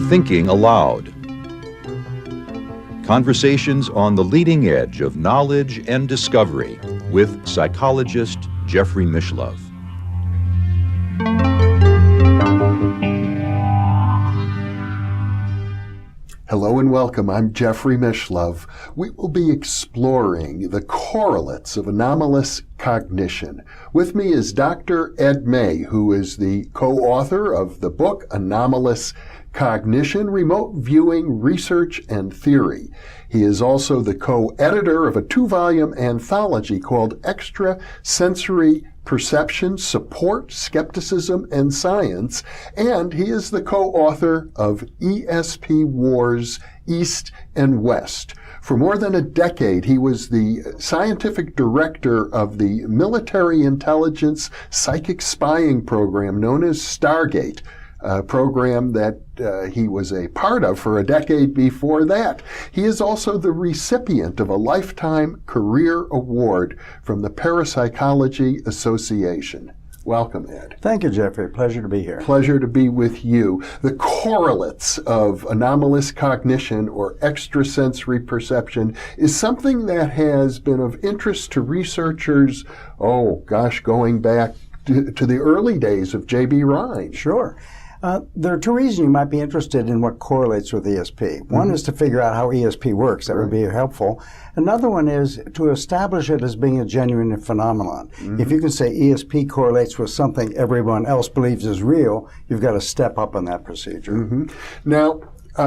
Thinking Aloud. Conversations on the leading edge of knowledge and discovery with psychologist Jeffrey Mishlove. Hello and welcome. I'm Jeffrey Mishlove. We will be exploring the correlates of anomalous cognition. With me is Dr. Ed May, who is the co-author of the book Anomalous Cognition, Remote Viewing, Research, and Theory. He is also the co-editor of a 2-volume anthology called Extrasensory Perception, Support, Skepticism, and Science, and he is the co-author of ESP Wars, East and West. For more than a decade, he was the scientific director of the military intelligence psychic spying program known as Stargate, a program that he was a part of for a decade before that. He is also the recipient of a Lifetime Career Award from the Parapsychology Association. Welcome, Ed. Thank you, Jeffrey. Pleasure to be here. Pleasure to be with you. The correlates of anomalous cognition or extrasensory perception is something that has been of interest to researchers, going back to the early days of J.B. Rhine. Sure. There are two reasons you might be interested in what correlates with ESP. One is to figure out how ESP works. That would be helpful. Another one is to establish it as being a genuine phenomenon. If you can say ESP correlates with something everyone else believes is real, you've got to step up on that procedure. Now,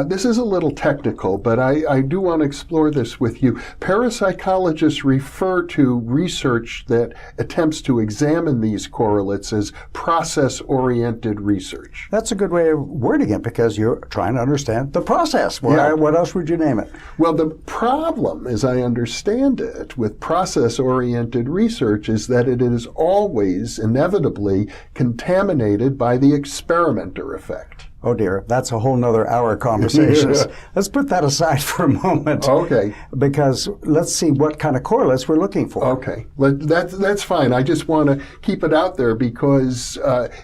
this is a little technical, but I do want to explore this with you. Parapsychologists refer to research that attempts to examine these correlates as process-oriented research. That's a good way of wording it because you're trying to understand the process. What else would you name it? Well, the problem, as I understand it, with process-oriented research is that it is always inevitably contaminated by the experimenter effect. Oh dear, that's a whole nother hour conversation. Let's put that aside for a moment. Okay. Because let's see what kind of correlates we're looking for. Okay, that's fine. I just want to keep it out there because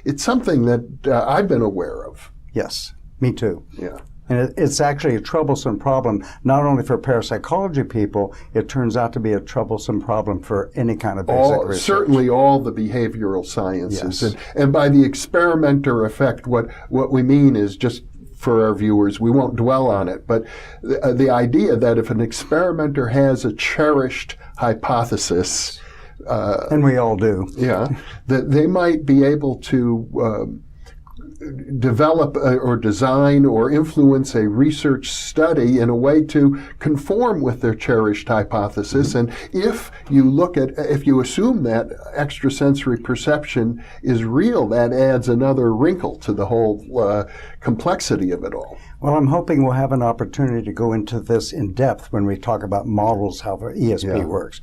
it's something that I've been aware of. Yes, me too. Yeah. And it's actually a troublesome problem, not only for parapsychology people, it turns out to be a troublesome problem for any kind of basic research. Certainly all the behavioral sciences. Yes. And by the experimenter effect, what we mean is, just for our viewers, we won't dwell on it, but the idea that if an experimenter has a cherished hypothesis, and we all do. Yeah, that they might be able to develop or design or influence a research study in a way to conform with their cherished hypothesis. And if you assume that extrasensory perception is real, that adds another wrinkle to the whole complexity of it all. Well, I'm hoping we'll have an opportunity to go into this in depth when we talk about models, how ESP works.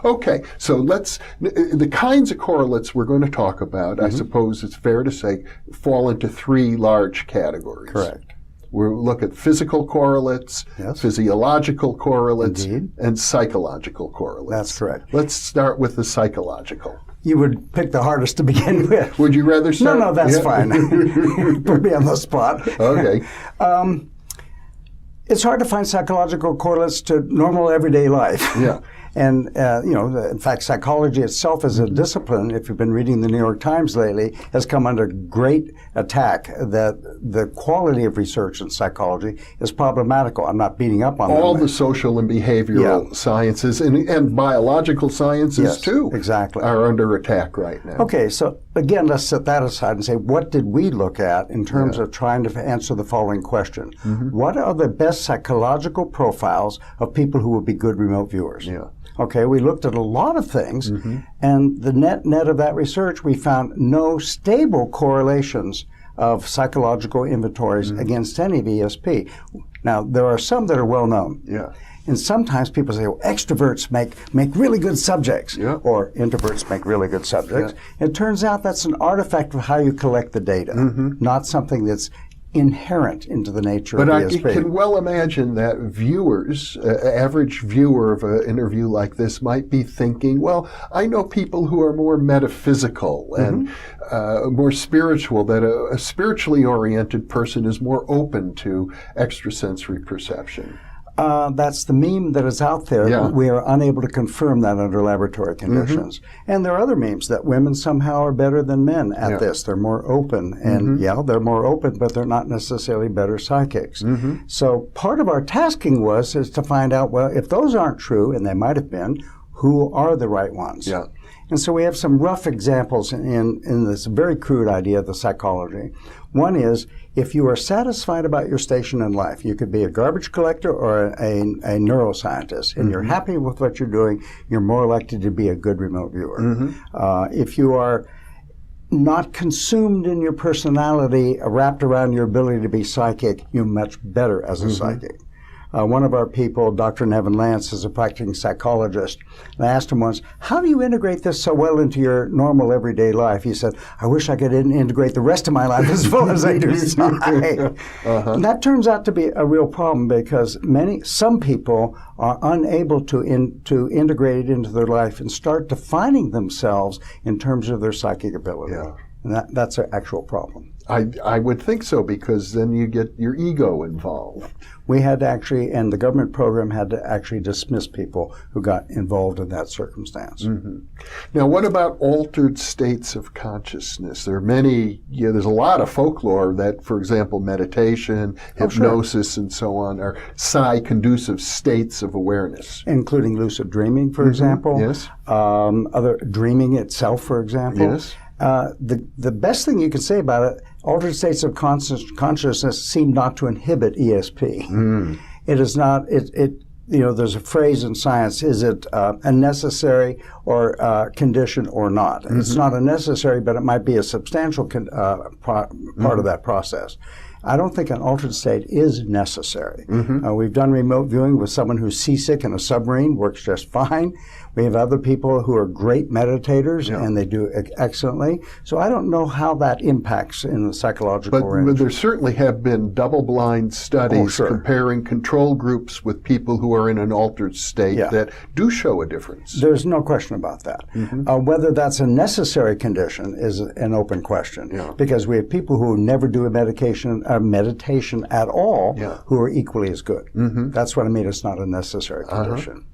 Okay, so the kinds of correlates we're going to talk about, I suppose it's fair to say, fall into 3 large categories. Correct. We'll look at physical correlates, physiological correlates, and psychological correlates. That's correct. Let's start with the psychological. You would pick the hardest to begin with. Would you rather start? No, that's fine. Put me on the spot. Okay. It's hard to find psychological correlates to normal everyday life. Yeah. And, in fact, psychology itself as a discipline, if you've been reading the New York Times lately, has come under great attack that the quality of research in psychology is problematical. I'm not beating up on all them. The social and behavioral sciences and biological sciences, too, are under attack right now. Okay, so again, let's set that aside and say, what did we look at in terms of trying to answer the following question? What are the best psychological profiles of people who would be good remote viewers? Okay, we looked at a lot of things, and the net of that research, we found no stable correlations of psychological inventories against any of ESP. Now, there are some that are well known. And sometimes people say, well, extroverts make really good subjects, or introverts make really good subjects. It turns out that's an artifact of how you collect the data, not something that's inherent into the nature but of ESP. I can well imagine that viewers, average viewer of an interview like this might be thinking, well, I know people who are more metaphysical and more spiritual, that a spiritually oriented person is more open to extrasensory perception. That's the meme that is out there. Yeah. We are unable to confirm that under laboratory conditions. And there are other memes that women somehow are better than men at this. They're more open. And they're more open, but they're not necessarily better psychics. So part of our tasking is to find out, well, if those aren't true, and they might have been, who are the right ones? Yeah. And so we have some rough examples in this very crude idea of the psychology. One is, if you are satisfied about your station in life, you could be a garbage collector or a neuroscientist, and you're happy with what you're doing, you're more likely to be a good remote viewer. If you are not consumed in your personality, wrapped around your ability to be psychic, you're much better as a psychic. One of our people, Dr. Nevin Lance, is a practicing psychologist. And I asked him once, how do you integrate this so well into your normal everyday life? He said, I wish I could integrate the rest of my life as well as I do psych. And that turns out to be a real problem because some people are unable to integrate it into their life and start defining themselves in terms of their psychic ability. And that's an actual problem. I would think so, because then you get your ego involved. We had to actually, and the government program had to actually dismiss people who got involved in that circumstance. Now, what about altered states of consciousness? There are many, there's a lot of folklore that, for example, meditation, hypnosis, and so on are psi-conducive states of awareness. Including lucid dreaming, for example. Yes. Other dreaming itself, for example. Yes. The best thing you can say about it, altered states of consciousness seem not to inhibit ESP. It is not, there's a phrase in science, is it a necessary or condition or not? It's not a necessary, but it might be a substantial part of that process. I don't think an altered state is necessary. We've done remote viewing with someone who's seasick in a submarine, works just fine. We have other people who are great meditators, and they do excellently. So I don't know how that impacts in the psychological range. But there certainly have been double-blind studies comparing control groups with people who are in an altered state that do show a difference. There's no question about that. Whether that's a necessary condition is an open question, because we have people who never do a meditation at all who are equally as good. That's what I mean. It's not a necessary condition.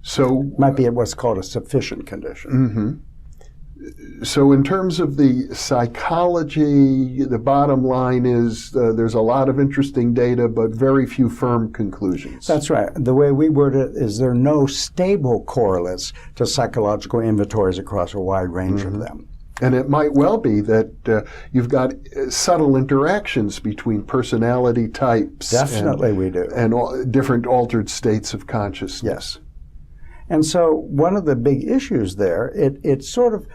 So might be what's called a sufficient condition. So in terms of the psychology, the bottom line is there's a lot of interesting data, but very few firm conclusions. That's right. The way we word it is there are no stable correlates to psychological inventories across a wide range of them. And it might well be that you've got subtle interactions between personality types. Definitely we do. And different altered states of consciousness. Yes. And so one of the big issues there, it sort of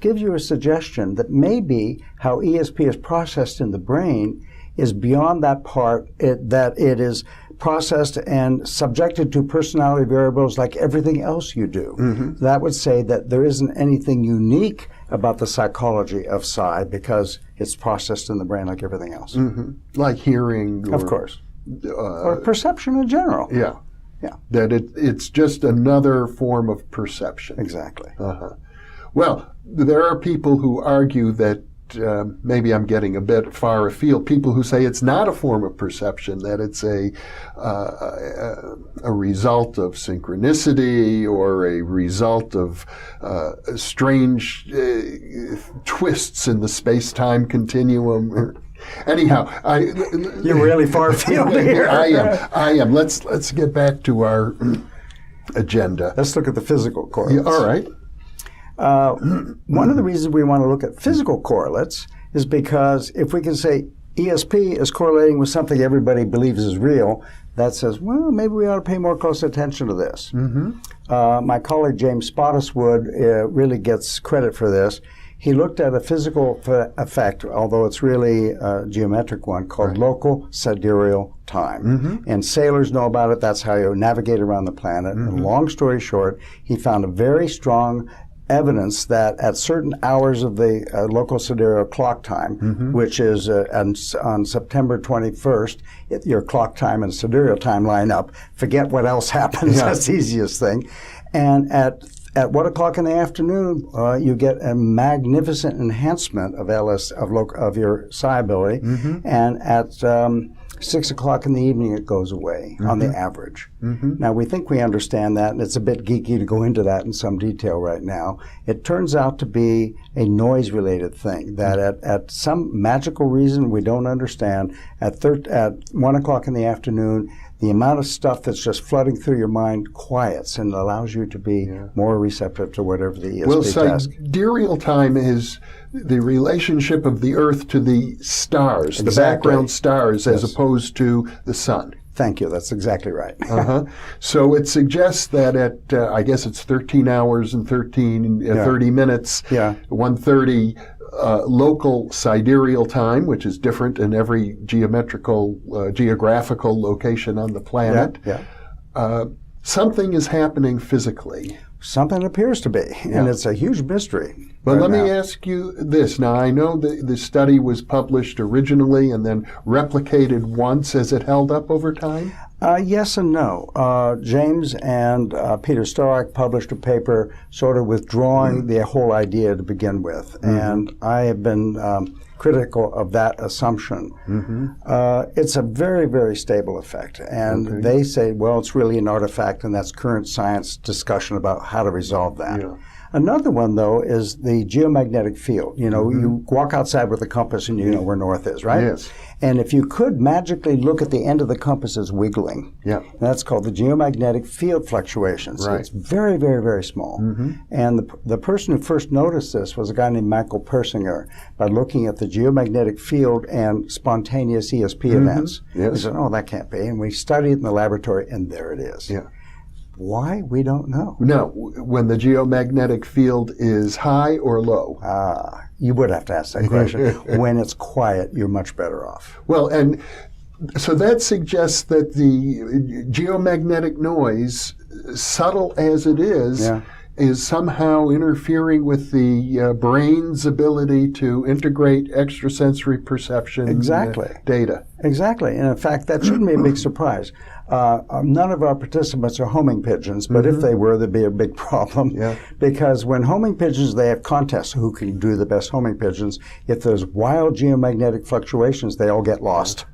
gives you a suggestion that maybe how ESP is processed in the brain is beyond that part, that it is processed and subjected to personality variables like everything else you do. That would say that there isn't anything unique about the psychology of psi because it's processed in the brain like everything else. Like hearing. Of course. Or perception in general. Yeah. That it's just another form of perception. Exactly. Well, there are people who argue that maybe I'm getting a bit far afield. People who say it's not a form of perception, that it's a result of synchronicity or a result of strange twists in the space-time continuum. Anyhow, you're really far afield here. I am. Let's get back to our agenda. Let's look at the physical correlates. All right. One of the reasons we want to look at physical correlates is because if we can say ESP is correlating with something everybody believes is real, that says, well, maybe we ought to pay more close attention to this. My colleague James Spottiswoode really gets credit for this. He looked at a physical effect, although it's really a geometric one, called local sidereal time. And sailors know about it. That's how you navigate around the planet. And long story short, he found a very strong evidence that at certain hours of the local sidereal clock time, which is on September 21st, your clock time and sidereal time line up. Forget what else happens. Yeah. That's the easiest thing. And at 1 o'clock in the afternoon, you get a magnificent enhancement of of your psi ability, and at 6 o'clock in the evening, it goes away on the average. Now, we think we understand that, and it's a bit geeky to go into that in some detail right now. It turns out to be a noise-related thing, that at some magical reason we don't understand, at 1 o'clock in the afternoon, the amount of stuff that's just flooding through your mind quiets and allows you to be more receptive to whatever the ESP task. Sidereal time is the relationship of the Earth to the stars, the background stars, as opposed to the sun. Thank you. That's exactly right. So it suggests that at, I guess it's 13 hours and 30 minutes, 1:30 local sidereal time, which is different in every geographical location on the planet. Something is happening physically. Something appears to be, and it's a huge mystery. But let me ask you this. Now, I know the study was published originally and then replicated once. Has it held up over time? Yes and no. James and Peter Storack published a paper sort of withdrawing the whole idea to begin with, and I have been critical of that assumption. It's a very, very stable effect, and they say, well, it's really an artifact, and that's current science discussion about how to resolve that. Another one, though, is the geomagnetic field. You know, you walk outside with a compass and you know where north is, right? Yes. And if you could magically look at the end of the compass as wiggling, that's called the geomagnetic field fluctuations. Right. It's very, very, very small. And the person who first noticed this was a guy named Michael Persinger by looking at the geomagnetic field and spontaneous ESP events. He said, oh, that can't be. And we studied it in the laboratory, and there it is. Why? We don't know. No, when the geomagnetic field is high or low? You would have to ask that question. When it's quiet, you're much better off. Well, and so that suggests that the geomagnetic noise, subtle as it is somehow interfering with the brain's ability to integrate extrasensory perception data. Exactly. And in fact, that shouldn't be a big surprise. None of our participants are homing pigeons, but if they were, there'd be a big problem. Because when homing pigeons, they have contests who can do the best homing pigeons. If there's wild geomagnetic fluctuations, they all get lost.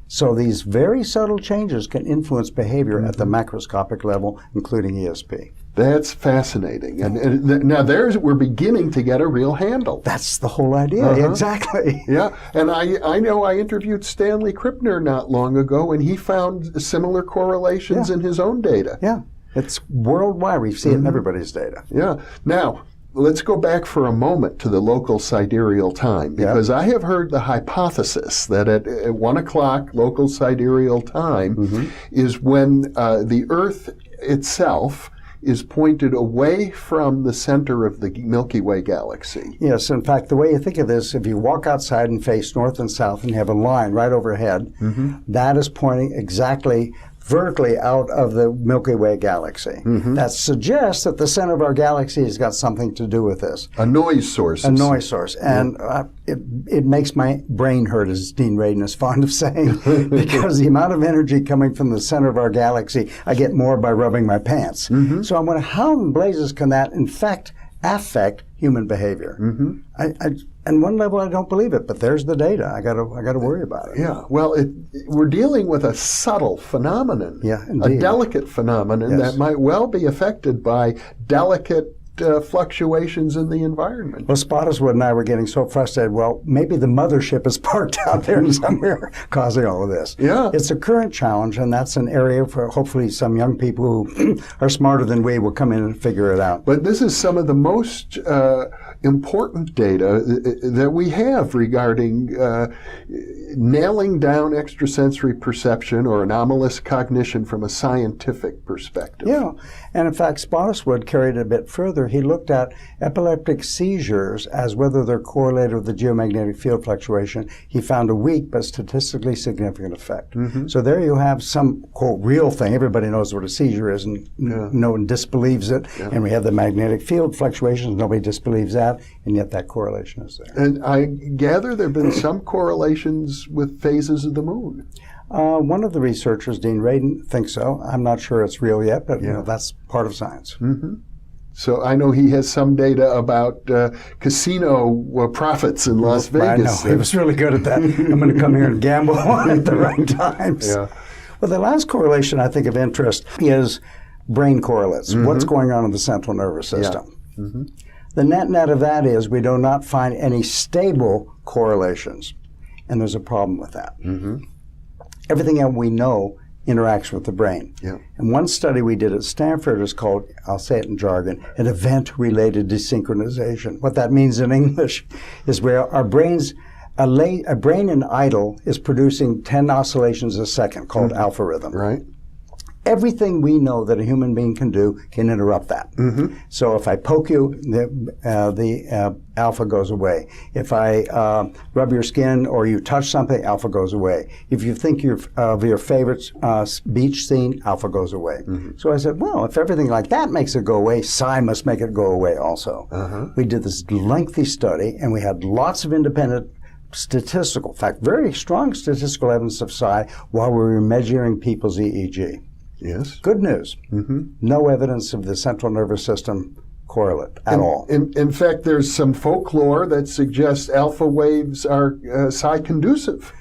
So these very subtle changes can influence behavior at the macroscopic level, including ESP. That's fascinating. And now we're beginning to get a real handle. That's the whole idea, exactly. And I know I interviewed Stanley Krippner not long ago, and he found similar correlations in his own data. It's worldwide. We see it in everybody's data. Now, let's go back for a moment to the local sidereal time, because I have heard the hypothesis that at 1 o'clock local sidereal time is when the Earth itself is pointed away from the center of the Milky Way galaxy. Yes, in fact, the way you think of this, if you walk outside and face north and south and you have a line right overhead, that is pointing exactly vertically out of the Milky Way galaxy. That suggests that the center of our galaxy has got something to do with this. A noise source. A noise source. And it makes my brain hurt, as Dean Radin is fond of saying, because the amount of energy coming from the center of our galaxy, I get more by rubbing my pants. So I'm wondering, how in blazes can that, in fact, affect human behavior? And one level, I don't believe it, but there's the data. I got to worry about it. Well, we're dealing with a subtle phenomenon, a delicate phenomenon that might well be affected by delicate fluctuations in the environment. Well, Spottiswoode and I were getting so frustrated. Well, maybe the mothership is parked out there somewhere causing all of this. It's a current challenge, and that's an area for hopefully some young people who are smarter than we will come in and figure it out. But this is some of the most important data that we have regarding nailing down extrasensory perception or anomalous cognition from a scientific perspective. Yeah, and in fact, Spottiswoode carried it a bit further. He looked at epileptic seizures as whether they're correlated with the geomagnetic field fluctuation. He found a weak but statistically significant effect. So there you have some, quote, real thing. Everybody knows what a seizure is, and no one disbelieves it. And we have the magnetic field fluctuations. Nobody disbelieves that, and yet that correlation is there. And I gather there have been some correlations with phases of the moon. One of the researchers, Dean Radin, thinks so. I'm not sure it's real yet, but you know, that's part of science. So I know he has some data about casino profits in Las Vegas. I know. He was really good at that. I'm going to come here and gamble at the right times. Yeah. Well, the last correlation I think of interest is brain correlates. What's going on in the central nervous system? The net of that is we do not find any stable correlations. And there's a problem with that. Everything that we know interacts with the brain. And one study we did at Stanford is called, I'll say it in jargon, an event-related desynchronization. What that means in English is where our brains, a brain in idle is producing 10 oscillations a second called alpha rhythm. Right. Everything we know that a human being can do can interrupt that. So if I poke you, the alpha goes away. If I rub your skin or you touch something, alpha goes away. If you think of your favorite beach scene, alpha goes away. So I said, well, if everything like that makes it go away, psi must make it go away also. We did this lengthy study, and we had lots of independent statistical, in fact, very strong statistical evidence of psi while we were measuring people's EEG. Yes. Good news. No evidence of the central nervous system correlate at all. In fact, there's some folklore that suggests alpha waves are psi-conducive.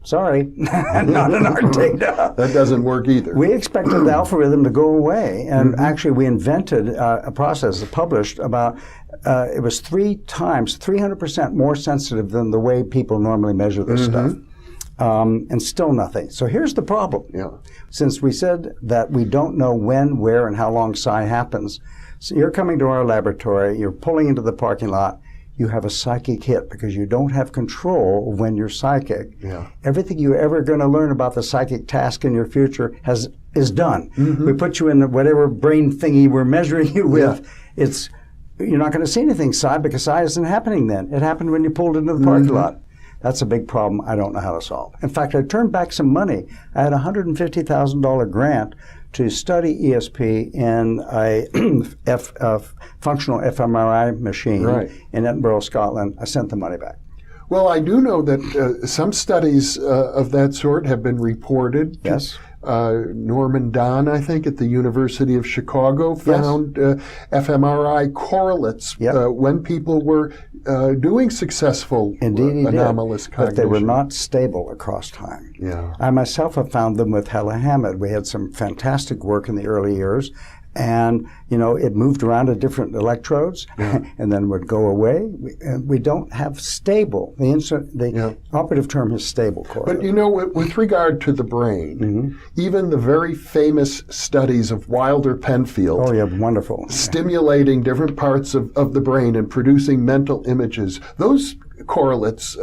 Sorry, not in our data. That doesn't work either. We expected the alpha rhythm to go away, and actually we invented a process that published about, it was 300% more sensitive than the way people normally measure this stuff. And still nothing. So here's the problem. Since we said that we don't know when, where, and how long psi happens, so you're coming to our laboratory, you're pulling into the parking lot, you have a psychic hit because you don't have control when you're psychic. Everything you're ever going to learn about the psychic task in your future is done. We put you in whatever brain thingy we're measuring you with. You're not going to see anything psi because psi isn't happening then. It happened when you pulled into the parking lot. That's a big problem I don't know how to solve. In fact, I turned back some money. I had a $150,000 grant to study ESP in a functional fMRI machine in Edinburgh, Scotland. I sent the money back. Well, I do know that some studies of that sort have been reported. Yes. Norman Don, I think, at the University of Chicago found fMRI correlates when people were doing successful anomalous cognition. But they were not stable across time. I myself have found them with Hella Hammett. We had some fantastic work in the early years. And, you know, it moved around to different electrodes and then would go away. We don't have stable. The operative term is stable correlate. But, you know, with regard to the brain, even the very famous studies of Wilder Penfield wonderful. Stimulating different parts of the brain and producing mental images, those correlates,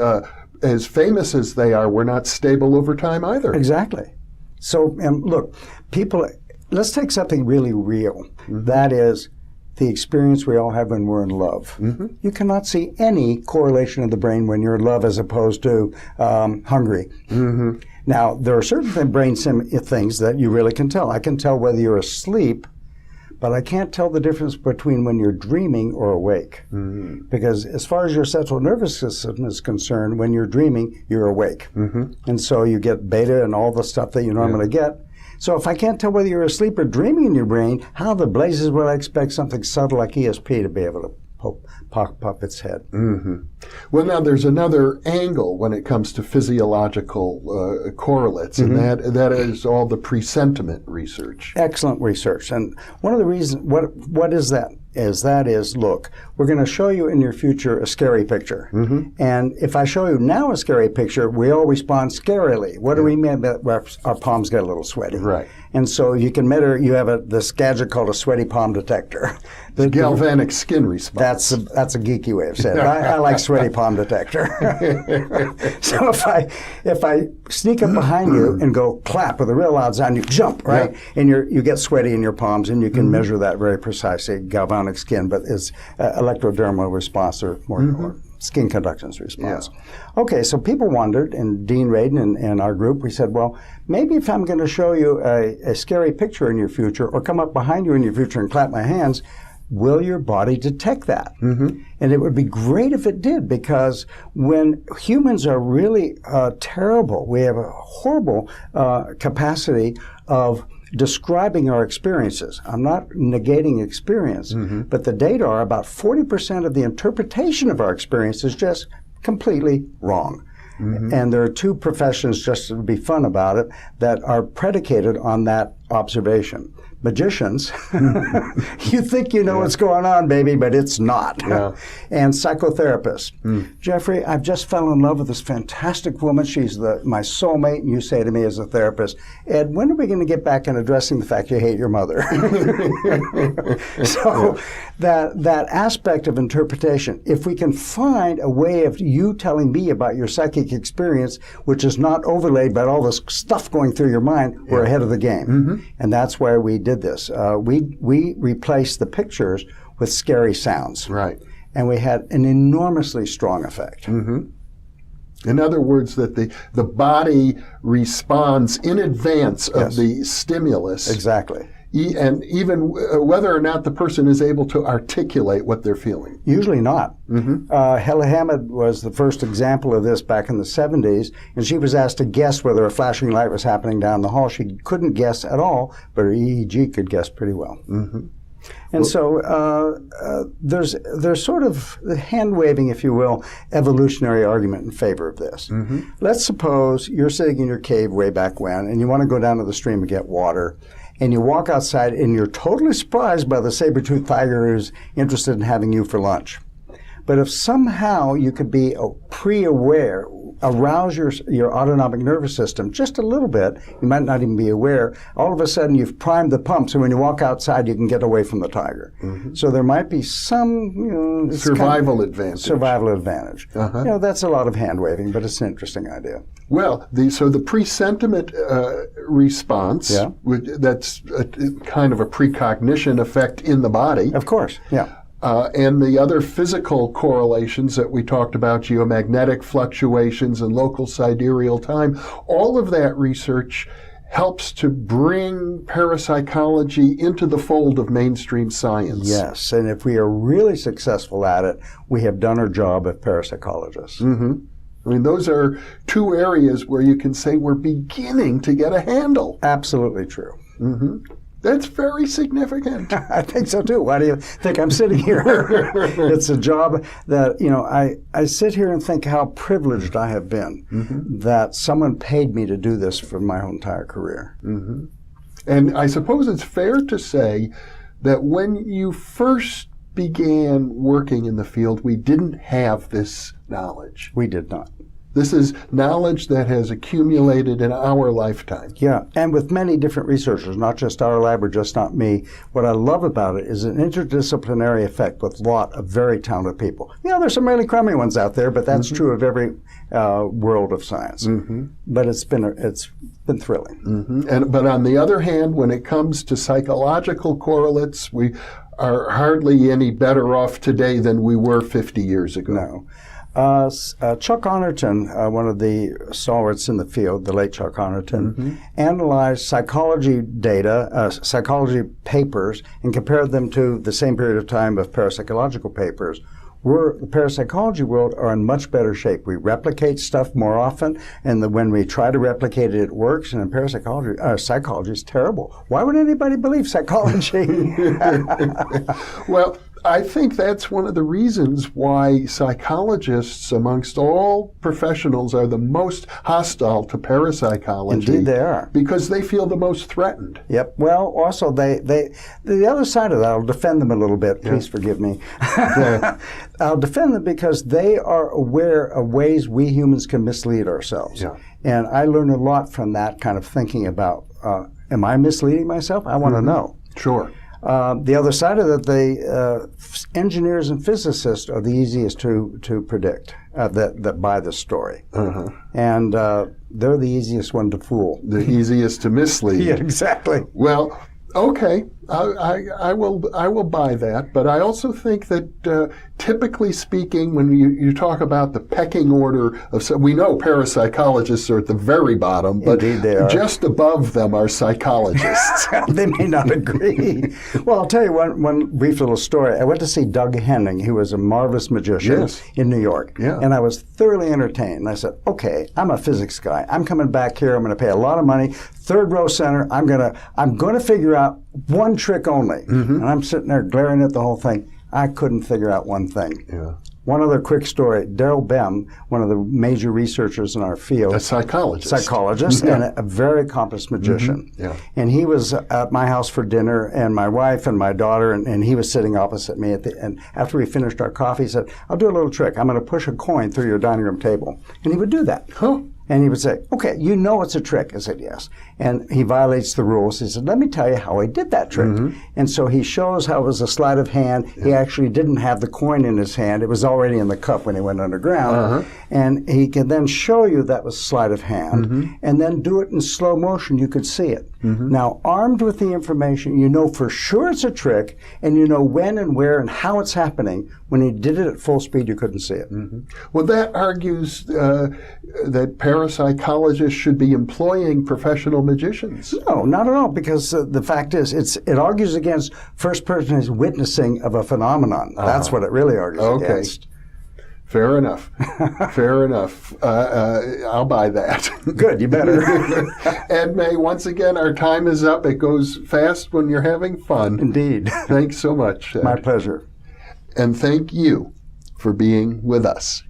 as famous as they are, were not stable over time either. Exactly. So, look, people... Let's take something really real. That is the experience we all have when we're in love. You cannot see any correlation of the brain when you're in love as opposed to hungry. Now, there are certain brain things that you really can tell. I can tell whether you're asleep, but I can't tell the difference between when you're dreaming or awake. Because as far as your central nervous system is concerned, when you're dreaming, you're awake. And so you get beta and all the stuff that you normally get. So if I can't tell whether you're asleep or dreaming in your brain, how the blazes would I expect something subtle like ESP to be able to pop up its head? Well, now there's another angle when it comes to physiological correlates, and that is all the presentiment research. Excellent research. And one of the reasons, what is that? Look, we're going to show you in your future a scary picture. And if I show you now a scary picture, we all respond scarily. What do we mean by that? Our palms get a little sweaty. Right. And so you can measure, you have this gadget called a sweaty palm detector. The galvanic skin response. That's a geeky way of saying it. I like sweaty palm detector. So if I sneak up behind you and go clap with a real loud sound, you jump, right? Yeah. And you get sweaty in your palms, and you can measure that very precisely, galvanic skin, but it's electrodermal response or more skin conductance response. Yeah. Okay, so people wondered, and Dean Radin and our group, we said, well, maybe if I'm going to show you a scary picture in your future or come up behind you in your future and clap my hands, will your body detect that? And it would be great if it did, because when humans are really terrible, we have a horrible capacity of describing our experiences. I'm not negating experience, but the data are about 40% of the interpretation of our experience is just completely wrong. And there are two professions, just to be fun about it, that are predicated on that observation. Magicians, you think you know what's going on, baby, but it's not. And psychotherapists. Jeffrey, I've just fell in love with this fantastic woman. She's my soulmate, and you say to me as a therapist, Ed, when are we going to get back in addressing the fact you hate your mother? So that aspect of interpretation, if we can find a way of you telling me about your psychic experience, which is not overlaid by all this stuff going through your mind, we're ahead of the game. And that's why we did this. We replaced the pictures with scary sounds. Right. And we had an enormously strong effect. In other words, that the body responds in advance of the stimulus. Exactly. And even whether or not the person is able to articulate what they're feeling. Usually not. Hella Hammond was the first example of this back in the 70s, and she was asked to guess whether a flashing light was happening down the hall. She couldn't guess at all, but her EEG could guess pretty well. And so there's sort of the hand-waving, if you will, evolutionary argument in favor of this. Let's suppose you're sitting in your cave way back when, and you want to go down to the stream and get water. And you walk outside and you're totally surprised by the saber-toothed tiger who's interested in having you for lunch. But if somehow you could be pre-aware, arouse your autonomic nervous system just a little bit, you might not even be aware, all of a sudden you've primed the pump, so when you walk outside you can get away from the tiger. So there might be some survival advantage. Survival advantage. That's a lot of hand-waving, but it's an interesting idea. Well, so the pre-sentiment response, that's kind of a precognition effect in the body. Of course, and the other physical correlations that we talked about, geomagnetic fluctuations and local sidereal time, all of that research helps to bring parapsychology into the fold of mainstream science. Yes, and if we are really successful at it, we have done our job as parapsychologists. I mean, those are two areas where you can say we're beginning to get a handle. Absolutely true. That's very significant. I think so too. Why do you think I'm sitting here? It's a job that, I sit here and think how privileged I have been that someone paid me to do this for my whole entire career. And I suppose it's fair to say that when you first began working in the field, we didn't have this knowledge. We did not. This is knowledge that has accumulated in our lifetime. Yeah, and with many different researchers, not just our lab or just not me. What I love about it is an interdisciplinary effect with a lot of very talented people. There's some really crummy ones out there, but that's true of every world of science. But it's been thrilling. But on the other hand, when it comes to psychological correlates, we are hardly any better off today than we were 50 years ago. No. Chuck Honerton, one of the stalwarts in the field, the late Chuck Honerton, analyzed psychology data, psychology papers, and compared them to the same period of time of parapsychological papers. The parapsychology world are in much better shape. We replicate stuff more often, and when we try to replicate it, it works. And in parapsychology, psychology is terrible. Why would anybody believe psychology? Well, I think that's one of the reasons why psychologists amongst all professionals are the most hostile to parapsychology. Indeed they are. Because they feel the most threatened. Yep. Well, also, the other side of that, I'll defend them a little bit. Please forgive me. I'll defend them because they are aware of ways we humans can mislead ourselves. And I learned a lot from that kind of thinking about, am I misleading myself? I want to know. Sure. The other side of it, the engineers and physicists are the easiest to predict that buy the story. And they're the easiest one to fool. The easiest to mislead. Yeah, exactly. Well, okay, I will buy that, but I also think that typically speaking, when you talk about the pecking order of, we know parapsychologists are at the very bottom, but Indeed they are. Just above them are psychologists. They may not agree. Well, I'll tell you one brief little story. I went to see Doug Henning, who was a marvelous magician in New York, and I was thoroughly entertained. I said, okay, I'm a physics guy. I'm coming back here. I'm going to pay a lot of money. Third row center. I'm going to figure out one trick only. And I'm sitting there glaring at the whole thing. I couldn't figure out one thing. One other quick story. Daryl Bem, one of the major researchers in our field. A psychologist. And a very accomplished magician. And he was at my house for dinner, and my wife and my daughter, and he was sitting opposite me. And after we finished our coffee, he said, I'll do a little trick. I'm going to push a coin through your dining room table. And he would do that. And he would say, okay, you know it's a trick. I said, yes. And he violates the rules. He said, let me tell you how I did that trick. And so he shows how it was a sleight of hand. He actually didn't have the coin in his hand. It was already in the cup when he went underground. And he can then show you that was sleight of hand and then do it in slow motion. You could see it. Now, armed with the information, you know for sure it's a trick, and you know when and where and how it's happening. When he did it at full speed, you couldn't see it. Well, that argues that parapsychologists should be employing professional magicians. No, not at all, because the fact is, it argues against first person is witnessing of a phenomenon. That's what it really argues against. Fair enough. Fair enough. I'll buy that. Good, you better. Ed May, once again, our time is up. It goes fast when you're having fun. Indeed. Thanks so much, Ed. My pleasure. And thank you for being with us.